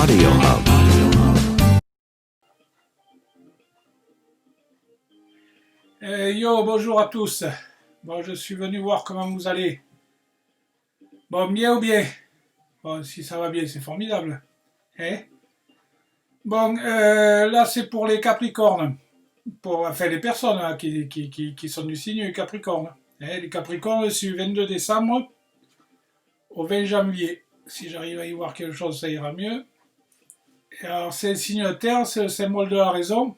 Audio Hub. Yo, bonjour à tous. Bon, je suis venu voir comment vous allez. Bon, bien ou bien? Bon, si ça va bien, c'est formidable. Hein? Bon, là, c'est pour les Capricornes. Enfin, les personnes hein, qui sont du signe Capricorne. Hein, les Capricornes, c'est du 22 décembre au 20 janvier. Si j'arrive à y voir quelque chose, ça ira mieux. Et alors, c'est le signe de terre, c'est le symbole de la raison.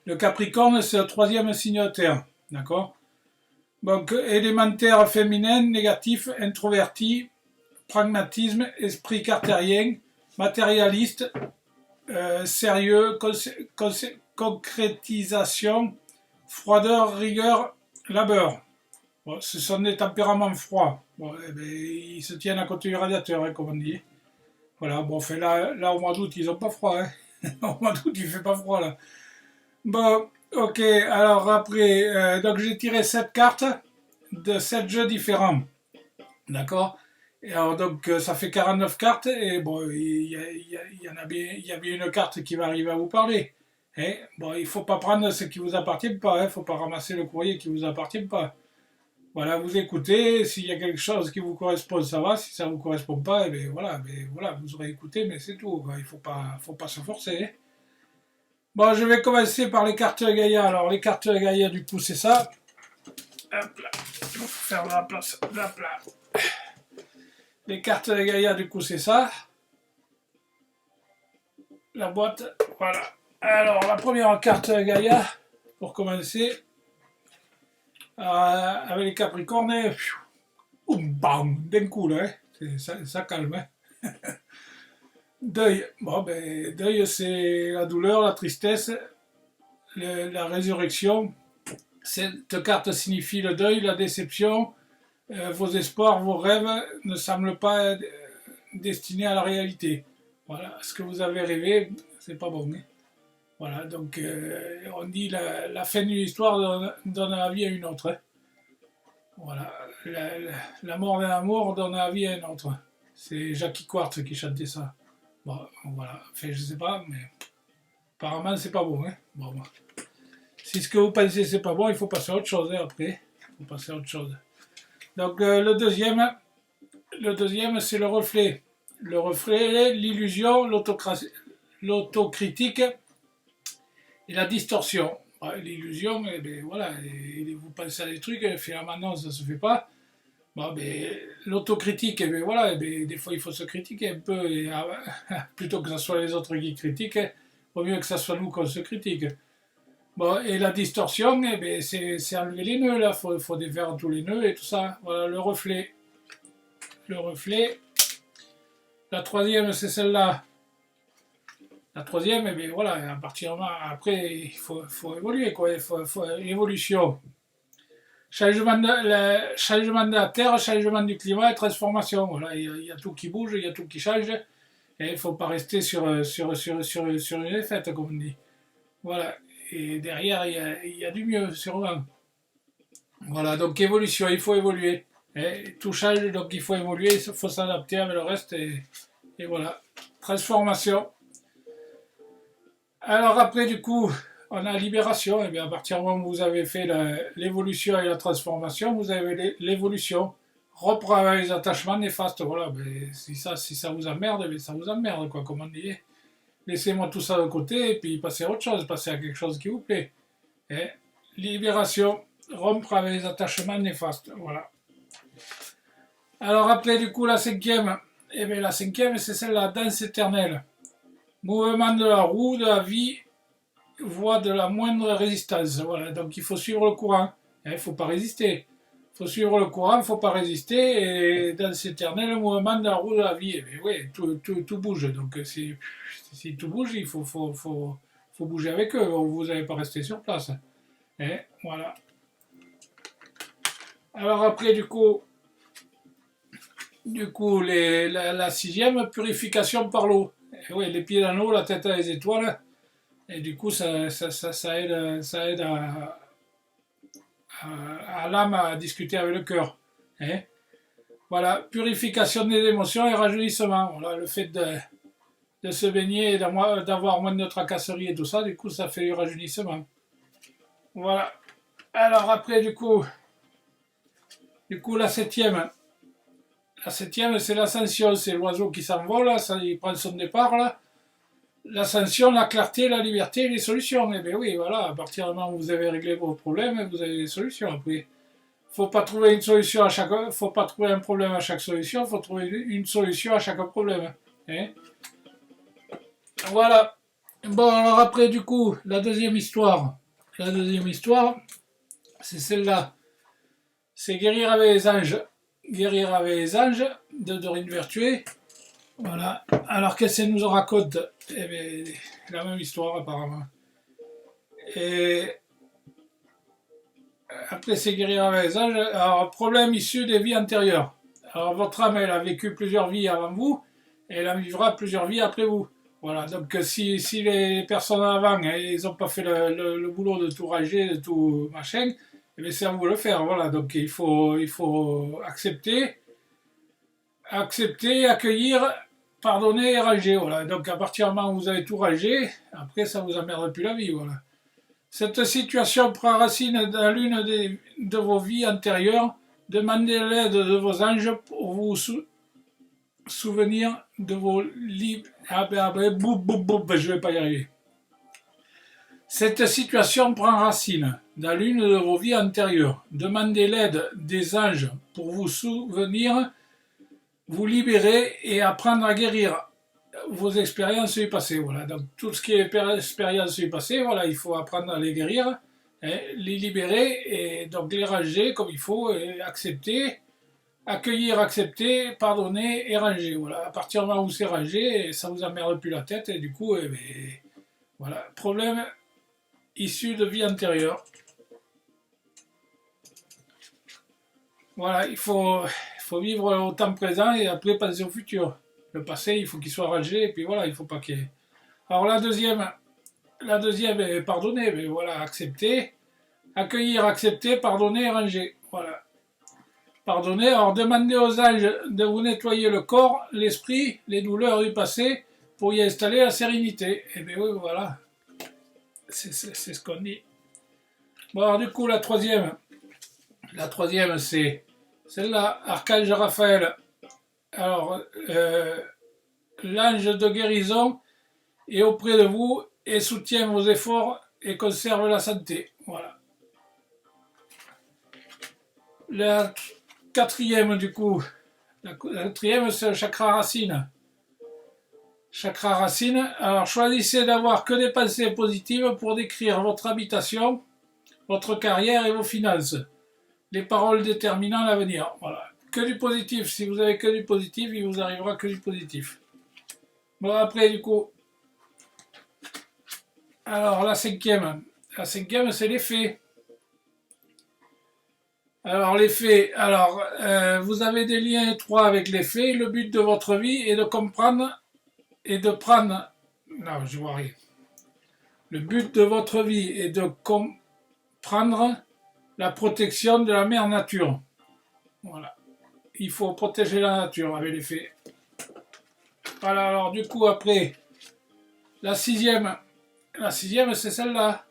Le Capricorne, c'est le troisième signe de terre. D'accord? Donc, élémentaire féminin, négatif, introverti, pragmatisme, esprit cartérien, matérialiste, sérieux, concrétisation, froideur, rigueur, labeur. Bon, ce sont des tempéraments froids. Bon, eh ben, ils se tiennent à côté du radiateur, hein, comme on dit. Voilà, bon, fait là au mois d'août, ils n'ont pas froid. Hein. Au mois d'août, il fait pas froid, là. Bon, ok, alors après, donc j'ai tiré 7 cartes de 7 jeux différents. D'accord? Et alors donc ça fait 49 cartes et bon, y en a bien, il y a bien une carte qui va arriver à vous parler. Hein? Bon, il faut pas prendre ce qui vous appartient pas, hein? Faut pas ramasser le courrier qui vous appartient pas. Voilà, vous écoutez, s'il y a quelque chose qui vous correspond, ça va, si ça vous correspond pas, eh bien, voilà, vous aurez écouté, mais c'est tout, quoi. Il faut pas se forcer. Hein? Bon, je vais commencer par les cartes Gaïa. Alors, les cartes Gaïa, du coup, c'est ça. Hop là, il faut faire de la place. Hop là. Les cartes Gaïa, du coup, c'est ça. La boîte, voilà. Alors, la première carte Gaïa, pour commencer, avec les Capricornes, bam, d'un coup, là, hein. Ça calme. Hein. Deuil, bon, ben, deuil, c'est la douleur, la tristesse, la résurrection. Cette carte signifie le deuil, la déception. Vos espoirs, vos rêves ne semblent pas destinés à la réalité. Voilà, ce que vous avez rêvé, c'est pas bon. Hein. Voilà, donc on dit la fin d'une histoire donne la vie à une autre. Hein. Voilà, la mort d'un amour donne la vie à un autre. C'est Jackie Quartz qui chantait ça. Bon, voilà, enfin je sais pas, mais apparemment c'est pas bon. Hein. Bon. Si ce que vous pensez c'est pas bon, il faut passer à autre chose hein, après. Il faut passer à autre chose. Donc le deuxième c'est le reflet. Le reflet, l'illusion, l'autocritique et la distorsion. L'illusion, eh ben, voilà, vous pensez à des trucs, finalement non, ça se fait pas. Bon, ben, l'autocritique, eh ben, voilà, eh ben, des fois il faut se critiquer un peu, et, plutôt que ce soit les autres qui critiquent, il vaut mieux que ce soit nous qu'on se critique. Bon, et la distorsion, eh ben, c'est enlever les nœuds, là, faut défaire tous les nœuds et tout ça. Voilà, le reflet. Le reflet. La troisième, c'est celle-là. La troisième, eh bien voilà, à partir de là, après, il faut évoluer, quoi. Il faut évolution. Changement de la terre, changement du climat et transformation. Voilà, il y a tout qui bouge, il y a tout qui change. Et il ne faut pas rester sur une défaite, comme on dit. Voilà. Et derrière, il y a du mieux, sûrement. Voilà, donc évolution, il faut évoluer. Et tout change, donc il faut évoluer, il faut s'adapter avec le reste. Et voilà. Transformation. Alors après, du coup, on a libération. Et bien à partir du moment où vous avez fait l'évolution et la transformation, vous avez l'évolution. Reprendre les attachements néfastes. Voilà, ben, si ça vous emmerde, ben, ça vous emmerde, quoi, comme on dit. Laissez-moi tout ça de côté et puis passez à autre chose, passez à quelque chose qui vous plaît. Et libération, rompre avec les attachements néfastes. Voilà. Alors après, du coup, la cinquième. Et bien la cinquième, c'est celle de la danse éternelle. Mouvement de la roue, de la vie, voie de la moindre résistance. Voilà, donc il faut suivre le courant. Il ne faut pas résister. Il faut suivre le courant, il ne faut pas résister. Et dans cet éternel mouvement de la roue de la vie, eh oui, tout bouge. Donc si tout bouge, il faut bouger avec eux. Vous n'allez pas rester sur place. Et voilà. Alors après, du coup la sixième, purification par l'eau. Oui, les pieds dans l'eau, la tête à les étoiles. Et du coup, ça aide à l'âme à discuter avec le cœur. Hein. Voilà, purification des émotions et rajeunissement. Voilà, le fait de se baigner et d'avoir moins de tracasseries et tout ça, du coup ça fait du rajeunissement. Voilà. Alors après du coup la septième c'est l'ascension, c'est l'oiseau qui s'envole, ça il prend son départ là. L'ascension, la clarté, la liberté, les solutions. Eh bien oui, voilà, à partir du moment où vous avez réglé vos problèmes, vous avez des solutions. Après, faut pas trouver une solution à chaque, faut pas trouver un problème à chaque solution, faut trouver une solution à chaque problème. Hein. Voilà. Bon, alors après, du coup, la deuxième histoire, c'est celle-là. C'est Guérir avec les anges. Guérir avec les anges de Dorine Vertué. Voilà. Alors, qu'est-ce qu'elle nous raconte? Eh bien, la même histoire, apparemment. Et après, c'est Guérir avec les anges. Alors, problème issu des vies antérieures. Alors, votre âme, elle a vécu plusieurs vies avant vous, et elle en vivra plusieurs vies après vous. Voilà, donc si les personnes avant, ils n'ont pas fait le boulot de tout ranger, de tout machin, eh bien, c'est à vous de le faire. Voilà, donc il faut accepter, accueillir, pardonner et ranger. Voilà, donc à partir du moment où vous avez tout rangé, après, ça vous emmerde plus la vie. Voilà. Cette situation prend racine dans l'une de vos vies antérieures. Demandez l'aide de vos anges pour vous souvenir de vos livres. Je vais pas y arriver. Cette situation prend racine dans l'une de vos vies antérieures. Demandez l'aide des anges pour vous souvenir, vous libérer et apprendre à guérir vos expériences du passé. Voilà. Donc tout ce qui est expérience du passé, voilà, il faut apprendre à les guérir, les libérer et donc les ranger comme il faut, et accepter, accueillir, accepter, pardonner et ranger. Voilà. À partir du moment où c'est rangé, ça vous emmerde plus la tête et du coup, voilà. Problème issu de vie antérieure. Voilà, il faut vivre au temps présent et après penser au futur. Le passé, il faut qu'il soit rangé et puis voilà, il faut pas qu'il y ait. Alors la deuxième est pardonner, mais voilà, accepter, accueillir, accepter, pardonner, ranger. Voilà. Pardonner, alors demandez aux anges de vous nettoyer le corps, l'esprit, les douleurs du passé pour y installer la sérénité. Et bien oui, voilà, c'est ce qu'on dit. Bon, alors du coup, la troisième c'est celle-là, Archange Raphaël. Alors, l'ange de guérison est auprès de vous et soutient vos efforts et conserve la santé. Voilà. La quatrième, du coup, la quatrième, c'est le chakra racine. Chakra racine. Alors, choisissez d'avoir que des pensées positives pour décrire votre habitation, votre carrière et vos finances. Les paroles déterminant l'avenir. Voilà. Que du positif. Si vous avez que du positif, il vous arrivera que du positif. Bon, après, du coup, alors la cinquième, c'est les faits. Alors les faits, vous avez des liens étroits avec les faits. Le but de votre vie est de comprendre et de prendre. Non, je vois rien. Le but de votre vie est de comprendre la protection de la mère nature. Voilà. Il faut protéger la nature avec les faits. Voilà, alors du coup après, la sixième, c'est celle-là.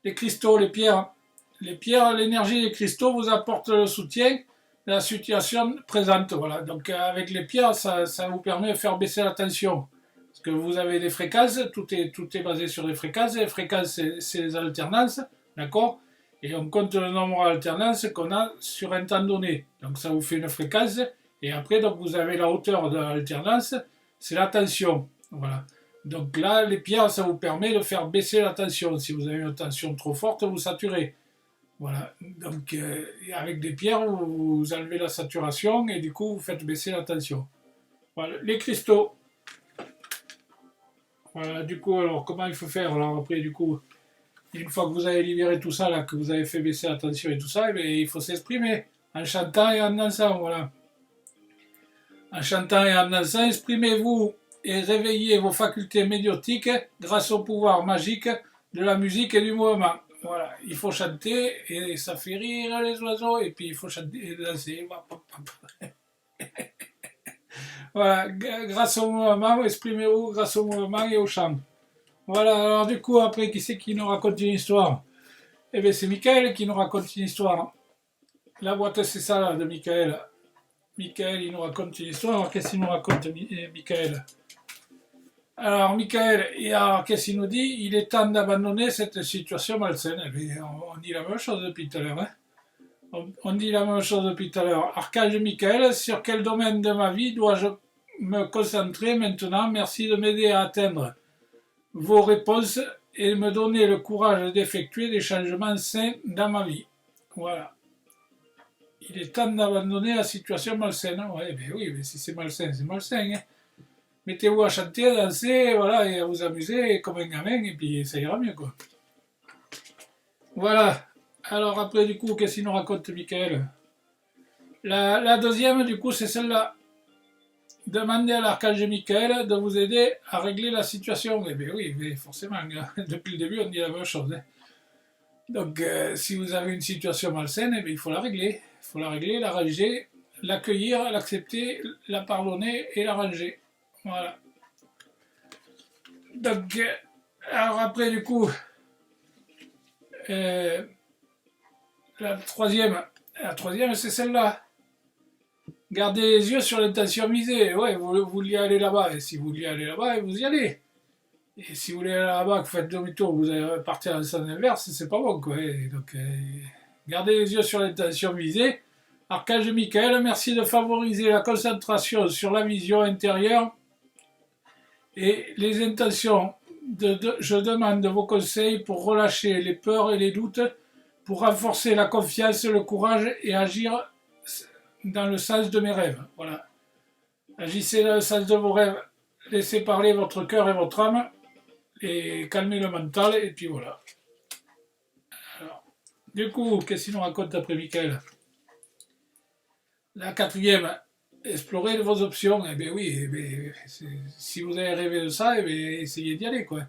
Les cristaux, les pierres. Les pierres, l'énergie des cristaux vous apporte le soutien de la situation présente. Voilà. Donc avec les pierres, ça vous permet de faire baisser la tension. Parce que vous avez des fréquences, tout est basé sur des fréquences. Les fréquences, c'est les alternances, d'accord? Et on compte le nombre d'alternances qu'on a sur un temps donné. Donc ça vous fait une fréquence. Et après, donc, vous avez la hauteur de l'alternance, c'est la tension. Voilà. Donc là, les pierres, ça vous permet de faire baisser la tension. Si vous avez une tension trop forte, vous saturez. Voilà. Donc avec des pierres, vous enlevez la saturation et du coup, vous faites baisser la tension. Voilà. Les cristaux. Voilà. Du coup, alors comment il faut faire? Alors après, du coup, une fois que vous avez libéré tout ça, là, que vous avez fait baisser la tension et tout ça, eh bien, il faut s'exprimer en chantant et en dansant. Voilà. En chantant et en dansant, exprimez-vous et réveillez vos facultés médiotiques grâce au pouvoir magique de la musique et du mouvement. Voilà, il faut chanter et ça fait rire les oiseaux et puis il faut chanter et danser. Voilà, grâce au mouvement, exprimez-vous grâce au mouvement et au chant. Voilà, alors du coup, après, qui c'est qui nous raconte une histoire? Eh bien, c'est Michael qui nous raconte une histoire. La boîte, c'est ça, là, de Michael. Michael, il nous raconte une histoire. Alors, qu'est-ce qu'il nous raconte, Michael? Alors, Michael, qu'est-ce qu'il nous dit? Il est temps d'abandonner cette situation malsaine. Eh bien, on dit la même chose depuis tout à l'heure. Hein. On dit la même chose depuis tout à l'heure. Archange Michael, sur quel domaine de ma vie dois-je me concentrer maintenant? Merci de m'aider à atteindre vos réponses et me donner le courage d'effectuer des changements sains dans ma vie. Voilà. Il est temps d'abandonner la situation malsaine. Ouais, ben oui, mais si c'est malsain, c'est malsain. Hein. Mettez-vous à chanter, à danser, voilà, et à vous amuser comme un gamin, et puis ça ira mieux, quoi. Voilà. Alors après, du coup, qu'est-ce qu'il nous raconte, Michael? La deuxième, du coup, c'est celle-là. Demandez à l'archange Michael de vous aider à régler la situation. Eh bien oui, mais forcément, depuis le début, on dit la même chose. Hein. Donc, si vous avez une situation malsaine, eh bien, il faut la régler. Il faut la régler, la ranger, l'accueillir, l'accepter, la pardonner et la ranger. Voilà. Donc, alors après, du coup, euh, la troisième, c'est celle-là. Gardez les yeux sur l'intention visée. Ouais, vous vouliez aller là-bas. Et si vous vouliez aller là-bas, vous y allez. Et si vous voulez aller là-bas, que vous faites demi-tour, vous allez partir dans le sens inverse, c'est pas bon, quoi. Et donc, gardez les yeux sur l'intention visée. Archange Michael, merci de favoriser la concentration sur la vision intérieure et les intentions. Je demande vos conseils pour relâcher les peurs et les doutes, pour renforcer la confiance, le courage et agir dans le sens de mes rêves. Voilà. Agissez dans le sens de vos rêves. Laissez parler votre cœur et votre âme et calmez le mental. Et puis voilà. Alors, du coup, qu'est-ce qu'il nous raconte après Michael? La quatrième, explorer vos options. Eh bien oui, eh bien, si vous avez rêvé de ça, eh bien, essayez d'y aller, quoi.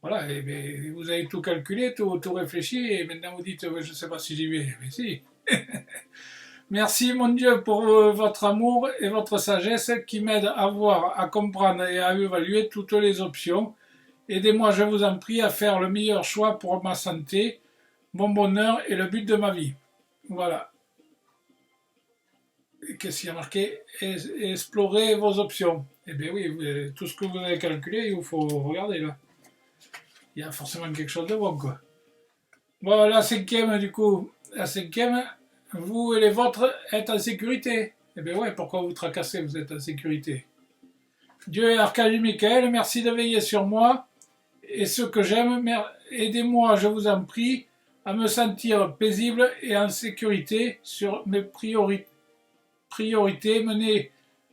Voilà, eh bien, vous avez tout calculé, tout réfléchi, et maintenant vous dites, je ne sais pas si j'y vais. Mais si. Merci mon Dieu pour votre amour et votre sagesse qui m'aident à voir, à comprendre et à évaluer toutes les options. Aidez-moi, je vous en prie, à faire le meilleur choix pour ma santé, mon bonheur et le but de ma vie. Voilà. Qu'est-ce qu'il y a marqué? Explorer vos options. Eh bien oui, tout ce que vous avez calculé, il vous faut regarder là. Il y a forcément quelque chose de bon, quoi. Bon, la cinquième, du coup. La cinquième, vous et les vôtres êtes en sécurité. Eh bien ouais, pourquoi vous tracassez? Vous êtes en sécurité. Dieu et Archange Michael, merci de veiller sur moi et ceux que j'aime. Aidez-moi, je vous en prie, à me sentir paisible et en sécurité sur mes priorités. Mener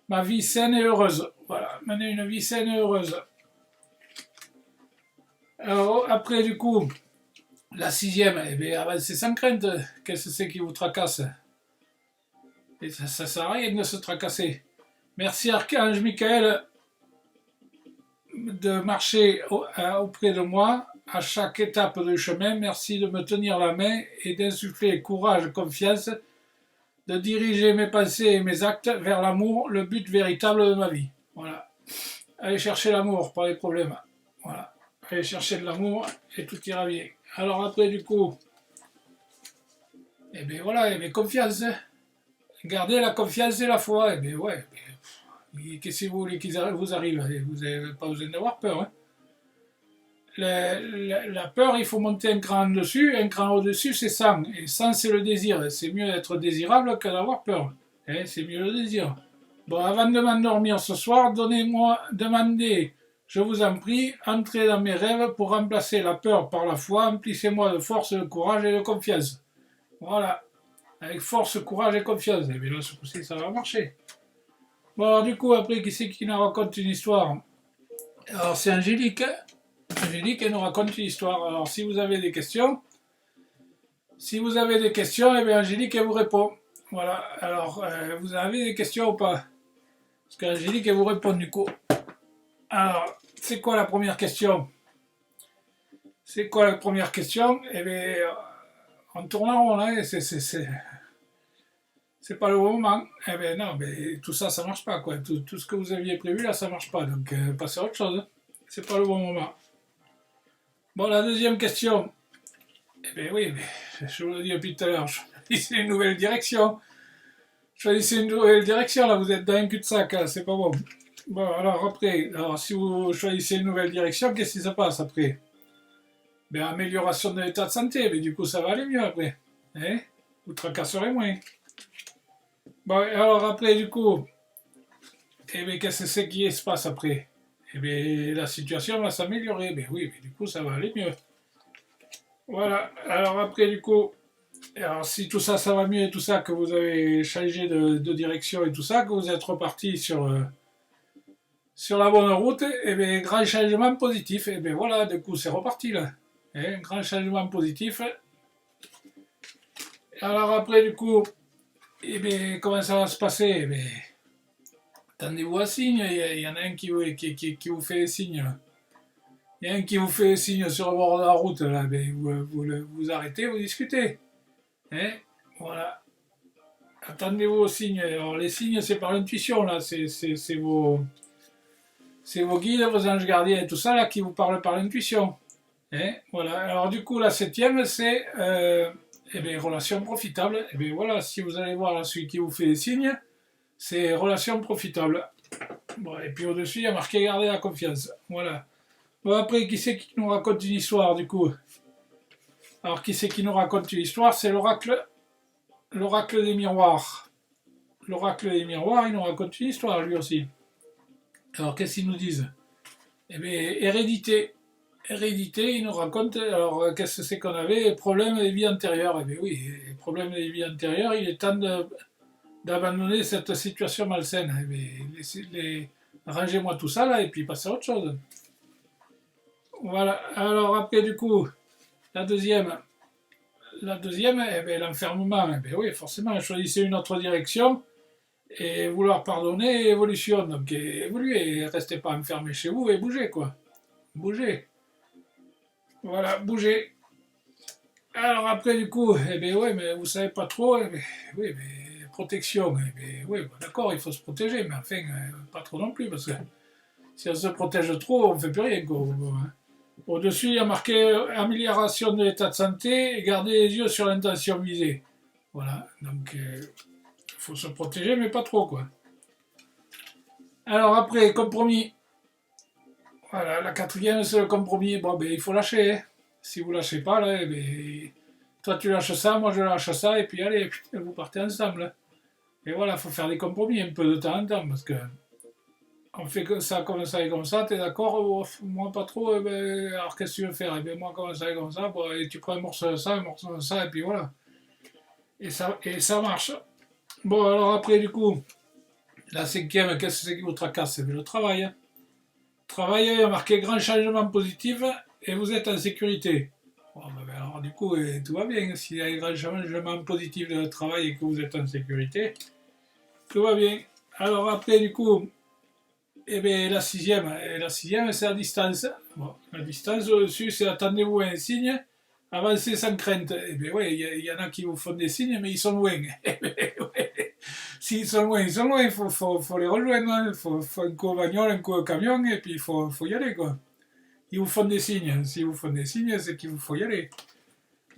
ma vie saine et heureuse. Voilà, mener une vie saine et heureuse. Alors, après, du coup, la sixième, eh bien, avancez sans crainte. Qu'est-ce que c'est qui vous tracasse? Et ça sert à rien de se tracasser. Merci Archange Michael de marcher auprès de moi à chaque étape du chemin. Merci de me tenir la main et d'insuffler courage, confiance, de diriger mes pensées et mes actes vers l'amour, le but véritable de ma vie. Voilà. Allez chercher l'amour, pas les problèmes. Voilà. Allez chercher de l'amour et tout ira bien. Alors après, du coup, eh bien voilà, eh bien confiance. Gardez la confiance et la foi. Eh bien ouais. Qu'est-ce que vous voulez qu'ils vous arrive? Vous n'avez pas besoin d'avoir peur. Hein. La peur, il faut monter un cran dessus, un cran au-dessus, c'est sang. Et sang, c'est le désir. C'est mieux d'être désirable que d'avoir peur. Hein, c'est mieux le désir. Bon, avant de m'endormir ce soir, demandez, je vous en prie, entrez dans mes rêves pour remplacer la peur par la foi. Emplissez-moi de force, de courage et de confiance. Voilà. Avec force, courage et confiance. Et bien là, ce coup-ci, ça va marcher. Bon, alors, du coup, après, qui c'est qui nous raconte une histoire? Alors, c'est Angélique. Angélique, elle nous raconte une histoire. Alors, si vous avez des questions, eh bien, Angélique, elle vous répond. Voilà. Alors, vous avez des questions ou pas? Parce qu'Angélique, elle vous répond du coup. Alors, c'est quoi la première question? C'est quoi la première question? Eh bien, on tourne en rond, là. c'est pas le bon moment. Eh ben non, mais tout ça, ça marche pas, quoi. Tout ce que vous aviez prévu, là, ça marche pas. Donc, passez à autre chose. C'est pas le bon moment. Bon, la deuxième question. Eh ben oui, mais je vous l'ai dit depuis tout à l'heure, choisissez une nouvelle direction. Choisissez une nouvelle direction, là, vous êtes dans un cul-de-sac, là, c'est pas bon. Bon, alors après, alors si vous choisissez une nouvelle direction, qu'est-ce qui se passe après? Ben, amélioration de l'état de santé, mais du coup, ça va aller mieux après. Hein? Vous tracasserez moins. Bon, alors après, du coup, eh bien, qu'est-ce que c'est qui se passe après? Eh bien, la situation va s'améliorer. Ben oui, mais du coup, ça va aller mieux. Voilà, alors après, du coup, alors si tout ça, ça va mieux et tout ça, que vous avez changé de direction et tout ça, que vous êtes reparti sur la bonne route, et bien, grand changement positif. Et bien voilà, du coup, c'est reparti là. Un grand changement positif. Alors après, du coup, et bien, comment ça va se passer? Eh bien, attendez-vous un signe, il y en a un qui vous fait signe. Là. Il y a un qui vous fait signe sur le bord de la route, là, ben, vous arrêtez, vous discutez. Hein? Voilà. Attendez-vous aux signes. Alors les signes, c'est par l'intuition, là, c'est vos guides, vos anges gardiens et tout ça, là, qui vous parlent par l'intuition. Hein? Voilà. Alors du coup, la septième, c'est eh bien, relation profitable. Eh bien voilà, si vous allez voir là, celui qui vous fait les signes, c'est relation profitable. Bon, et puis au-dessus, il y a marqué garder la confiance. Voilà. Bon, après, qui c'est qui nous raconte une histoire, du coup? Alors, qui c'est qui nous raconte une histoire? C'est l'oracle des miroirs. L'oracle des miroirs, il nous raconte une histoire, lui aussi. Alors, qu'est-ce qu'ils nous disent? Eh bien, hérédité. Hérédité, il nous raconte, alors, qu'est-ce que c'est qu'on avait? Problème des vies antérieures. Eh bien, oui, problème des vies antérieures, il est temps d'abandonner cette situation malsaine. Eh bien, rangez-moi tout ça, là, et puis passez à autre chose. Voilà. Alors, après, du coup, la deuxième. La deuxième, eh bien, l'enfermement. Eh bien, oui, forcément, choisissez une autre direction et vouloir pardonner évolution. Donc, évoluez, restez pas enfermé chez vous et bougez, quoi. Bougez. Voilà, bougez. Alors, après, du coup, eh bien, oui, mais vous savez pas trop, eh bien, oui, mais protection. Eh bien, oui, bon, d'accord, il faut se protéger, mais enfin, pas trop non plus, parce que si on se protège trop, on ne fait plus rien, quoi. Bon, hein. Au-dessus, il y a marqué amélioration de l'état de santé et garder les yeux sur l'intention visée. Voilà, donc il faut se protéger, mais pas trop, quoi. Alors après, compromis. Voilà, la quatrième, c'est le compromis. Bon, ben, il faut lâcher. Hein. Si vous lâchez pas, là, eh ben, toi tu lâches ça, moi je lâche ça, et puis allez, vous partez ensemble. Et voilà, il faut faire des compromis un peu de temps en temps, parce que on fait que ça comme ça et comme ça, t'es d'accord? Moi pas trop, eh ben, alors qu'est-ce que tu veux faire? Eh bien moi comme ça et comme ça, bon, et tu prends un morceau de ça, un morceau de ça, et puis voilà. Et ça marche. Bon, alors après, du coup, la cinquième, qu'est-ce que c'est qui vous tracasse? C'est le travail. Hein. Travail, il y a marqué grand changement positif, et vous êtes en sécurité. Bon, ben, alors du coup, tout va bien. S'il y a un grand changement positif de travail et que vous êtes en sécurité, tout va bien. Alors après, du coup, eh bien, la sixième, c'est la distance. Bon, la distance au-dessus, c'est attendez-vous un signe, avancez sans crainte. Eh bien, oui, il y en a qui vous font des signes, mais ils sont loin. Eh bien, ouais. S'ils sont loin, ils sont loin, il faut les rejoindre. Il faut un coup au bagnole, un coup au camion, et puis il faut y aller, quoi. Ils vous font des signes. S'ils vous font des signes, c'est qu'il vous faut y aller.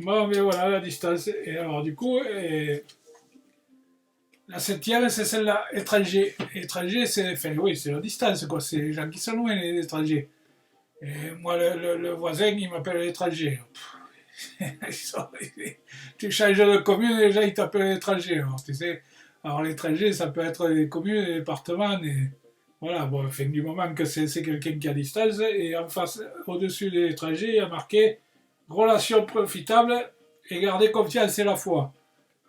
Bon, mais voilà, la distance. Et alors, du coup, la septième, c'est celle-là, étranger. Étranger, c'est, enfin, oui, c'est la distance, quoi. C'est les gens qui sont loin, les étrangers. Et moi, le voisin, il m'appelle l'étranger. Tu changes de commune, déjà, il t'appelle l'étranger. Alors, tu sais, alors l'étranger, ça peut être des communes, des départements, et voilà, bon, enfin, du moment que c'est quelqu'un qui est à distance, et en face, au-dessus de l'étranger, il y a marqué relation profitable et garder confiance et la foi.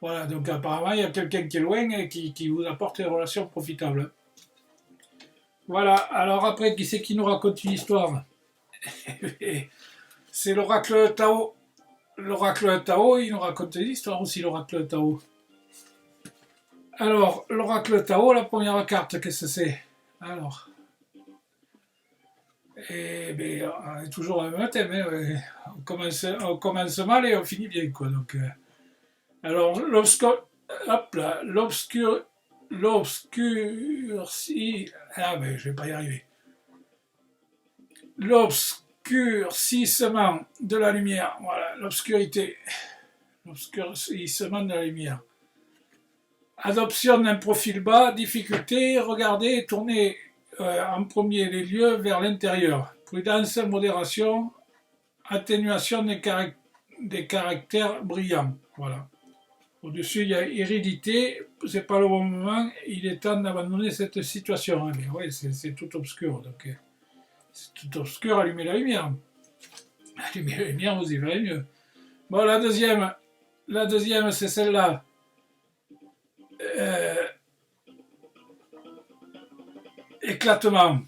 Voilà, donc apparemment, il y a quelqu'un qui est loin et qui vous apporte des relations profitables. Voilà, alors après, qui c'est qui nous raconte une histoire? C'est l'oracle Tao. L'oracle Tao, il nous raconte une histoire aussi, l'oracle Tao. Alors, l'oracle Tao, la première carte, qu'est-ce que c'est? Alors, eh bien, on est toujours le même thème, hein, on commence mal et on finit bien, quoi. Donc, alors, hop là, l'obscurci, ah mais je vais pas y arriver. L'obscurcissement de la lumière, voilà, l'obscurité, l'obscurcissement de la lumière. Adoption d'un profil bas, difficulté, regarder et tourner en premier lieu vers l'intérieur. Prudence, modération, atténuation des caractères brillants. Voilà. Au-dessus, il y a hérédité, c'est pas le bon moment, il est temps d'abandonner cette situation. Mais ouais, c'est tout obscur. Donc, c'est tout obscur, allumez la lumière. Allumez la lumière, vous y verrez mieux. Bon, la deuxième c'est celle-là. Euh, éclatement.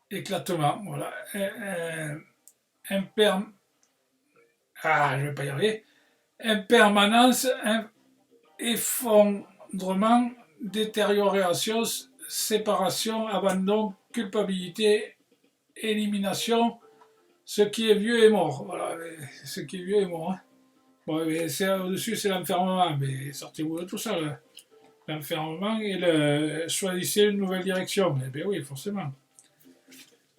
Éclatement, voilà. Imper... Ah, je vais pas y arriver. Impermanence, effondrement, détérioration, séparation, abandon, culpabilité, élimination, ce qui est vieux est mort. Voilà, ce qui est vieux est mort. Hein. Bon, au-dessus, c'est l'enfermement, mais sortez-vous de tout ça, là. L'enfermement et choisissez une nouvelle direction. Eh bien oui, forcément.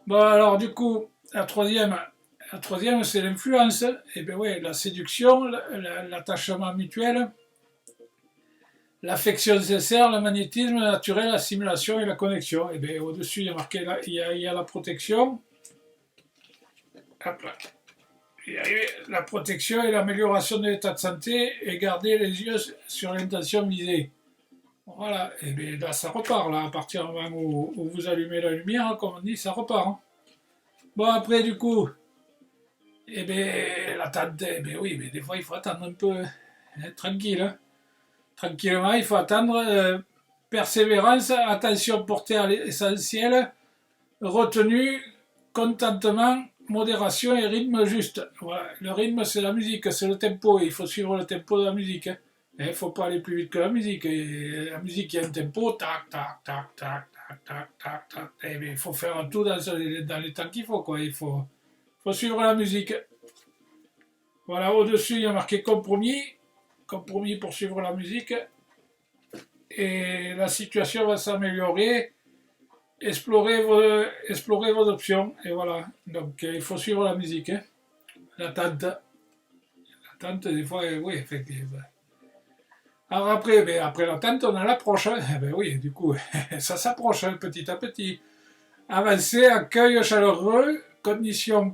Bon, alors du coup, la troisième c'est l'influence. Eh bien oui, la séduction, l'attachement mutuel, l'affection sincère, le magnétisme naturel, la simulation et la connexion. Et bien au-dessus, il y a marqué, il y a la protection. Hop là. La protection et l'amélioration de l'état de santé et garder les yeux sur l'intention visée. Voilà, et bien là ça repart, là, à partir du moment où vous allumez la lumière, comme on dit, ça repart. Hein. Bon, après, du coup, eh bien, l'attente, eh bien oui, mais des fois il faut attendre un peu, hein, tranquille. Hein. Tranquillement, il faut attendre. Persévérance, attention portée à l'essentiel, retenue, contentement, modération et rythme juste. Voilà. Le rythme, c'est la musique, c'est le tempo. Il faut suivre le tempo de la musique. Hein. Il ne faut pas aller plus vite que la musique. Et la musique, il y a un tempo, tac, tac, tac, tac, tac, tac, tac, tac. Et il faut faire tout dans les temps qu'il faut, quoi. Il faut suivre la musique. Voilà, au-dessus, il y a marqué compromis. Compromis pour suivre la musique. Et la situation va s'améliorer. Explorez vos options. Et voilà. Donc, il faut suivre la musique. Hein. L'attente. L'attente, des fois, oui, effectivement. Alors après, après l'attente, on a l'approche. Hein. Ben oui, du coup, ça s'approche hein, petit à petit. Avancer, accueil chaleureux, conditions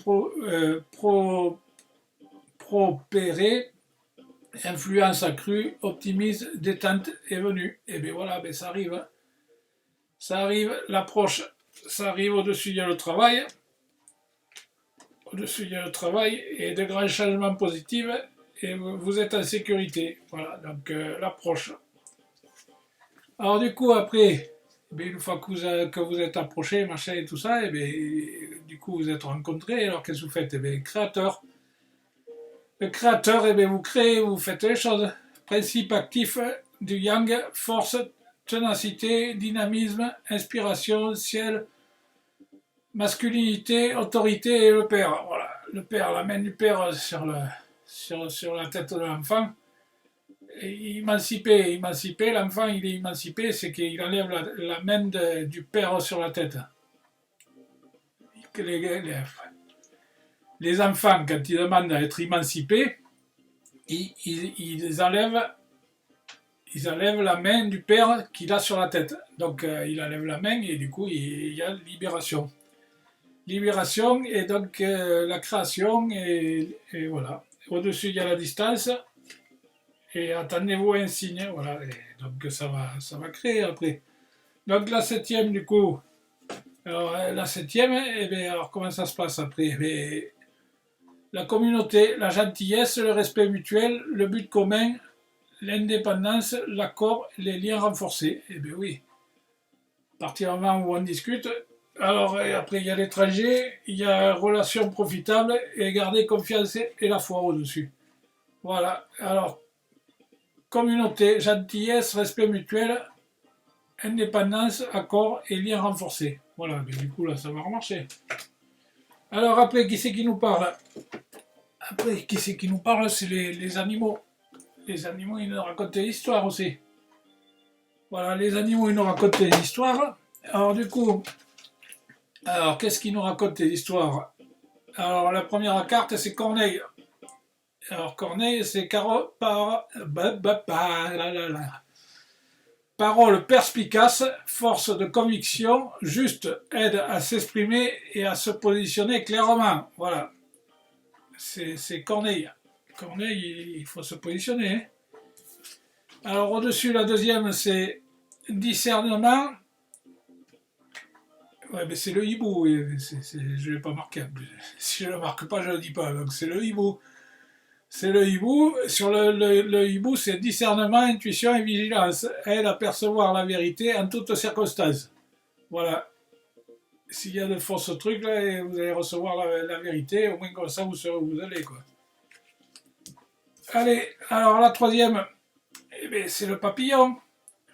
propérées, influence accrue, optimisme, détente est venue. Et bien voilà, ben ça arrive. Hein. Ça arrive, l'approche, ça arrive au-dessus, il y a le travail. Au-dessus, il y a le travail et de grands changements positifs et vous êtes en sécurité. Voilà, donc l'approche. Alors du coup, après, une fois que vous êtes approché, machin et tout ça, et bien, du coup, vous êtes rencontrés. Alors qu'est-ce que vous faites? Créateur. Le créateur, vous créez, vous faites les choses. Principe actif du yang, force, ténacité, dynamisme, inspiration, ciel, masculinité, autorité et le père. Voilà, le père, la main du père sur la tête de l'enfant. Émancipé, l'enfant il est émancipé, c'est qu'il enlève la main du père sur la tête. Les enfants, quand ils demandent à être émancipés, ils enlèvent la main du père qu'il a sur la tête. Donc il enlève la main et du coup il y a libération. Libération et donc la création et voilà. Au-dessus il y a la distance et attendez-vous un signe. Voilà. Et donc ça va créer après. Donc la septième du coup. Alors la septième, alors comment ça se passe après? La communauté, la gentillesse, le respect mutuel, le but commun, l'indépendance, l'accord, les liens renforcés. Eh bien oui. À partir du moment où on discute. Alors après, il y a l'étranger, il y a relations profitables et garder confiance et la foi au-dessus. Voilà. Alors, communauté, gentillesse, respect mutuel, indépendance, accord et liens renforcés. Voilà, mais du coup là, ça va remarcher. Alors après, qui c'est qui nous parle? Après, qui c'est qui nous parle? C'est les animaux. Les animaux, ils nous racontent des histoires aussi. Voilà, les animaux, ils nous racontent des histoires. Alors du coup, alors qu'est-ce qu'ils nous racontent des histoires? Alors la première carte, c'est Corneille. Alors Corneille, c'est parole perspicace, force de conviction, juste, aide à s'exprimer et à se positionner clairement. Voilà, c'est Corneille. Corneille, il faut se positionner. Hein. Alors au-dessus, la deuxième, c'est discernement. Ouais, mais c'est le hibou. Je ne l'ai pas marqué. Si je ne le marque pas, je ne le dis pas. Donc c'est le hibou. C'est le hibou. Sur le hibou, c'est discernement, intuition et vigilance. Aide à percevoir la vérité en toutes circonstances. Voilà. S'il y a de fausses trucs, là, vous allez recevoir la vérité. Au moins comme ça, vous saurez où vous allez, quoi. Allez, alors la troisième, eh bien, c'est le papillon.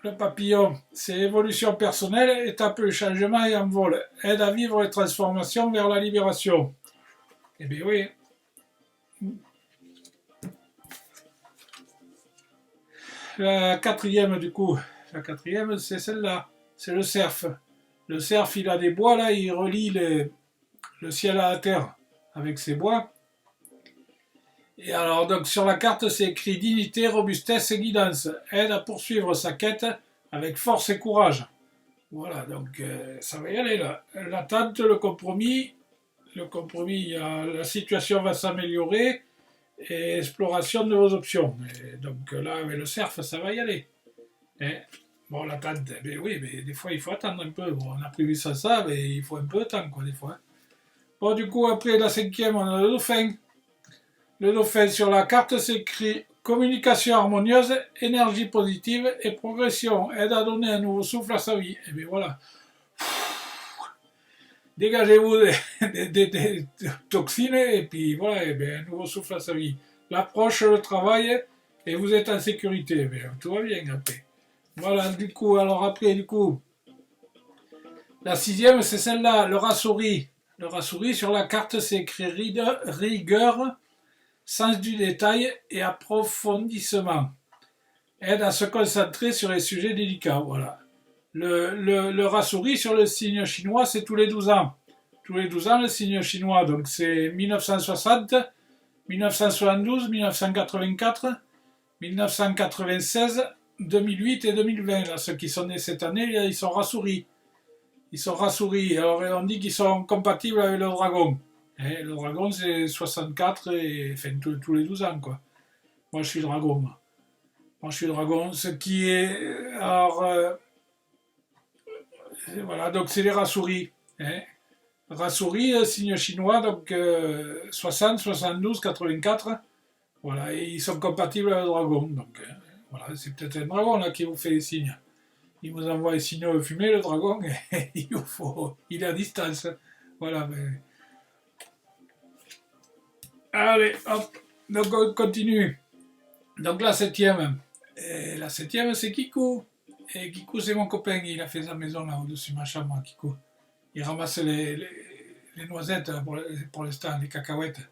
Le papillon, c'est évolution personnelle, étape le changement et envol. Aide à vivre les transformations vers la libération. Eh bien oui. La quatrième, du coup, c'est celle-là. C'est le cerf. Le cerf, il a des bois, là, il relie le ciel à la terre avec ses bois. Et alors, donc, sur la carte, c'est écrit dignité, robustesse et guidance. Aide à poursuivre sa quête avec force et courage. Voilà, donc ça va y aller là. L'attente, le compromis, la situation va s'améliorer et exploration de vos options. Et donc là, avec le cerf, ça va y aller. Et, bon, l'attente, ben oui, mais des fois, il faut attendre un peu. Bon, on a prévu ça, mais il faut un peu de temps, quoi, des fois. Bon, du coup, après la cinquième, on a le dauphin. Le dauphin, sur la carte, s'écrit communication harmonieuse, énergie positive et progression. Aide à donner un nouveau souffle à sa vie. Et bien voilà. Dégagez-vous des toxines et puis voilà, et bien, un nouveau souffle à sa vie. L'approche, le travail, et vous êtes en sécurité. Et bien, tout va bien après. Voilà, du coup, alors après, du coup, la sixième, c'est celle-là, le rat-souris. Le rat-souris, sur la carte, c'est écrit rigueur, sens du détail et approfondissement. Aide à se concentrer sur les sujets délicats. Voilà. Le rat-souris sur le signe chinois, c'est tous les 12 ans. Tous les 12 ans, le signe chinois. Donc c'est 1960, 1972, 1984, 1996, 2008 et 2020. Là, ceux qui sont nés cette année, ils sont rat-souris. Ils sont rat-souris. Alors on dit qu'ils sont compatibles avec le dragon. Et le dragon, c'est 64 et enfin, tous les 12 ans, quoi. Moi, je suis dragon. Moi, je suis dragon. Ce qui est... Alors... voilà, donc c'est les rat-souris. Hein. Rat-souris, signe chinois, donc 60, 72, 84. Voilà, et ils sont compatibles avec le dragon. Donc voilà, c'est peut-être un dragon là qui vous fait les signes. Il vous envoie les signaux fumés, le dragon, et il est à distance. Voilà, mais... Allez, hop, donc on continue. Donc la septième. Et la septième, c'est Kikou. Et Kikou, c'est mon copain, il a fait sa maison là au-dessus de ma chambre, Kikou. Il ramasse les noisettes pour l'instant, les cacahuètes.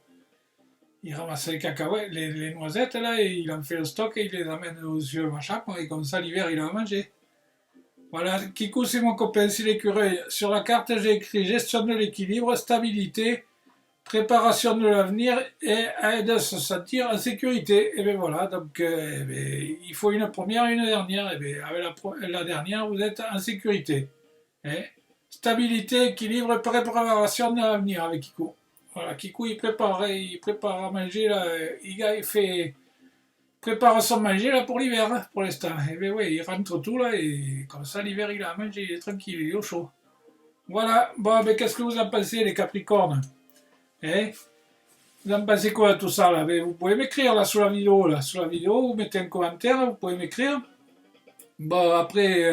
Il ramasse les cacahuètes, les noisettes là, et il en fait le stock et il les amène au-dessus de ma chambre, et comme ça l'hiver il a à manger. Voilà, Kikou, c'est mon copain, c'est l'écureuil. Sur la carte, j'ai écrit gestion de l'équilibre, stabilité, préparation de l'avenir et aide à se sentir en sécurité. Et bien voilà, donc il faut une première et une dernière. Et bien avec la dernière, vous êtes en sécurité. Et stabilité, équilibre, préparation de l'avenir avec Kikou. Voilà, Kikou il prépare à manger là, il prépare son manger là pour l'hiver, pour l'instant. Et bien oui, il rentre tout là et comme ça l'hiver il a à manger, il est tranquille, il est au chaud. Voilà, bon ben qu'est-ce que vous en pensez les Capricornes? Eh, vous en pensez quoi de tout ça là? Vous pouvez m'écrire là sous la vidéo, vous mettez un commentaire, vous pouvez m'écrire. Bon après,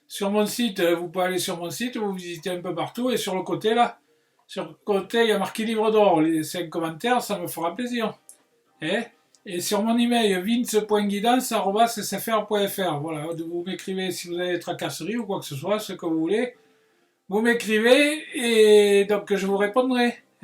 sur mon site, vous pouvez aller sur mon site, vous visitez un peu partout, et sur le côté là, sur le côté il y a marqué livre d'or, c'est un commentaire, ça me fera plaisir. Et sur mon email, vince.guidance@sfr.fr, voilà, vous m'écrivez si vous avez des tracasseries ou quoi que ce soit, ce que vous voulez. Vous m'écrivez et donc je vous répondrai.